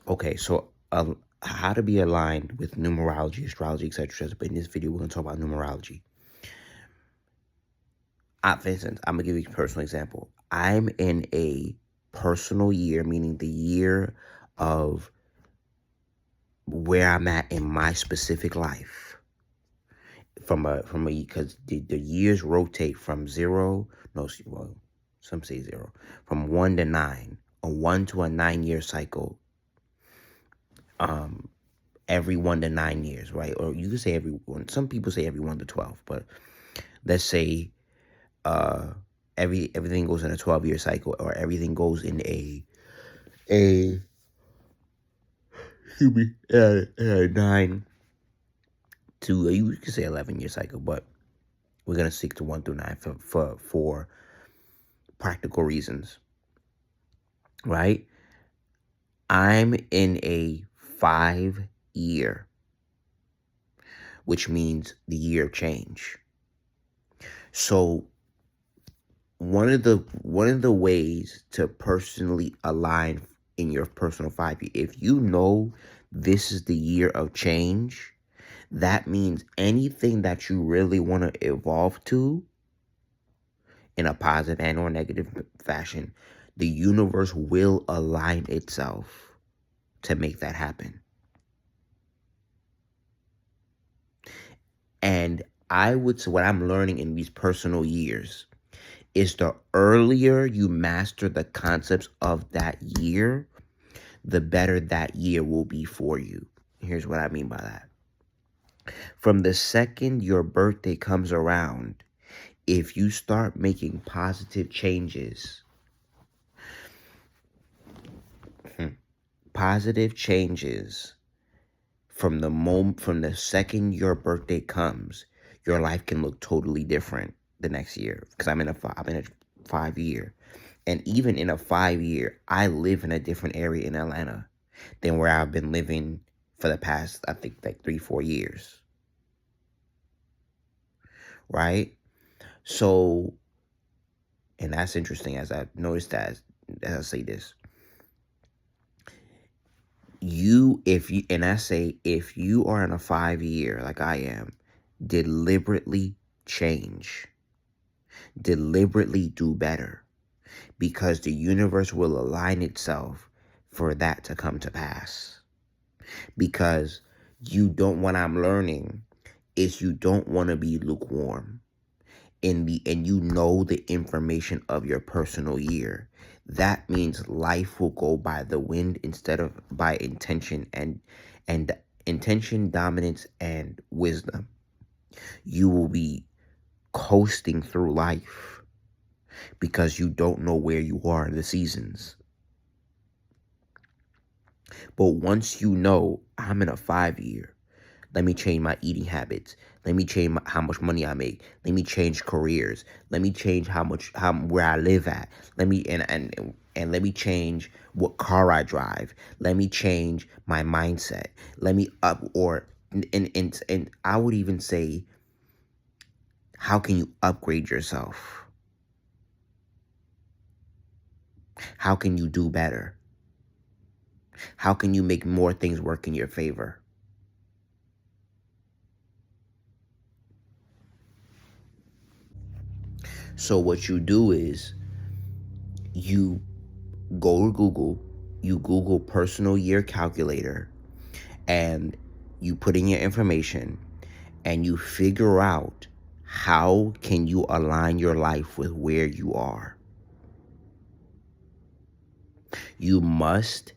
Okay, so how to be aligned with numerology, astrology, etc. But in this video, we're going to talk about numerology. For instance, I'm going to give you a personal example. I'm in a personal year, meaning the year of where I'm at in my specific life. Because the years rotate from zero, no, well, some say zero, from 1 to 9, a 1 to 9 year cycle. Every 1 to 9 years, right? Or you could say every one. Some people say every 1 to 12, but let's say uh everything goes in a 12-year cycle, or everything goes in a excuse me, 9 to you could say 11-year cycle, but we're gonna stick to 1 through 9 for practical reasons, right? I'm in a 5 year, which means the year of change. So one of the ways to personally align in your personal 5 year, if you know this is the year of change, that means anything that you really want to evolve to in a positive and or negative fashion, the universe will align itself to make that happen. And I would say what I'm learning in these personal years is the earlier you master the concepts of that year, the better that year will be for you. Here's what I mean by that. From the second your birthday comes around, if you start making positive changes, positive changes from the second your birthday comes, your life can look totally different the next year. Because I'm in a 5 year. And even in a 5 year, I live in a different area in Atlanta than where I've been living for the past, I think, like 3-4 years. Right? So, and that's interesting as I noticed that, as I say this. If you are in a 5 year, like I am, deliberately change, deliberately do better, because the universe will align itself for that to come to pass. Because what I'm learning is you don't want to be lukewarm and you know the information of your personal year. That means life will go by the wind instead of by intention and intention, dominance, and wisdom. You will be coasting through life because you don't know where you are in the seasons. But once you know, I'm in a 5 year, let me change my eating habits. Let me change how much money I make. Let me change careers. Let me change where I live at. Let me and let me change what car I drive. Let me change my mindset. Let me and I would even say, how can you upgrade yourself? How can you do better? How can you make more things work in your favor? So what you do is you go to Google, you Google personal year calculator, and you put in your information, and you figure out how can you align your life with where you are. You must,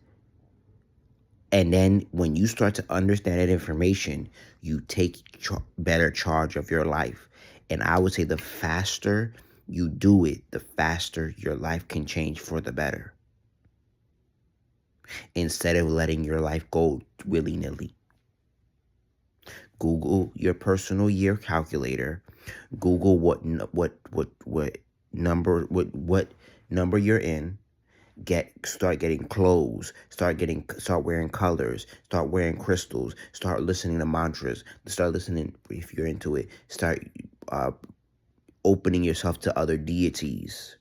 and then when you start to understand that information, you take better charge of your life. And I would say the faster you do it, the faster your life can change for the better, instead of letting your life go willy-nilly. Google your personal year calculator. Google what number you're in. Start getting clothes. Start wearing colors. Start wearing crystals. Start listening to mantras. Start listening, if you're into it. Start opening yourself to other deities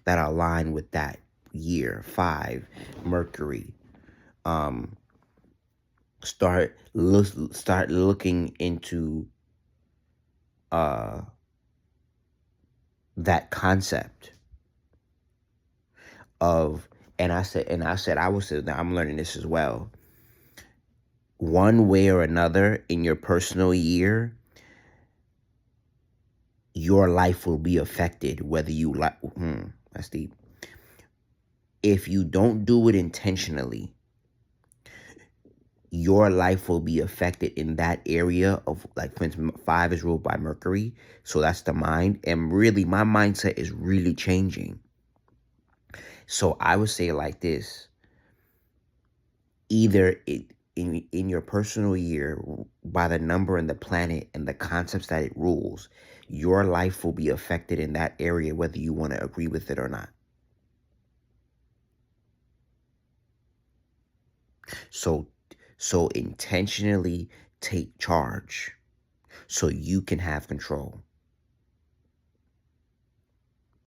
that align with that year. 5, Mercury. um start looking into uh that concept of, and I was now I'm learning this as well. One way or another in your personal year, your life will be affected whether you like that's deep. If you don't do it intentionally, your life will be affected in that area of, like, for instance, 5 is ruled by Mercury, so that's the mind, and really my mindset is really changing. So I would say it like this: either in your personal year, by the number and the planet and the concepts that it rules, your life will be affected in that area whether you want to agree with it or not. So so intentionally take charge so you can have control.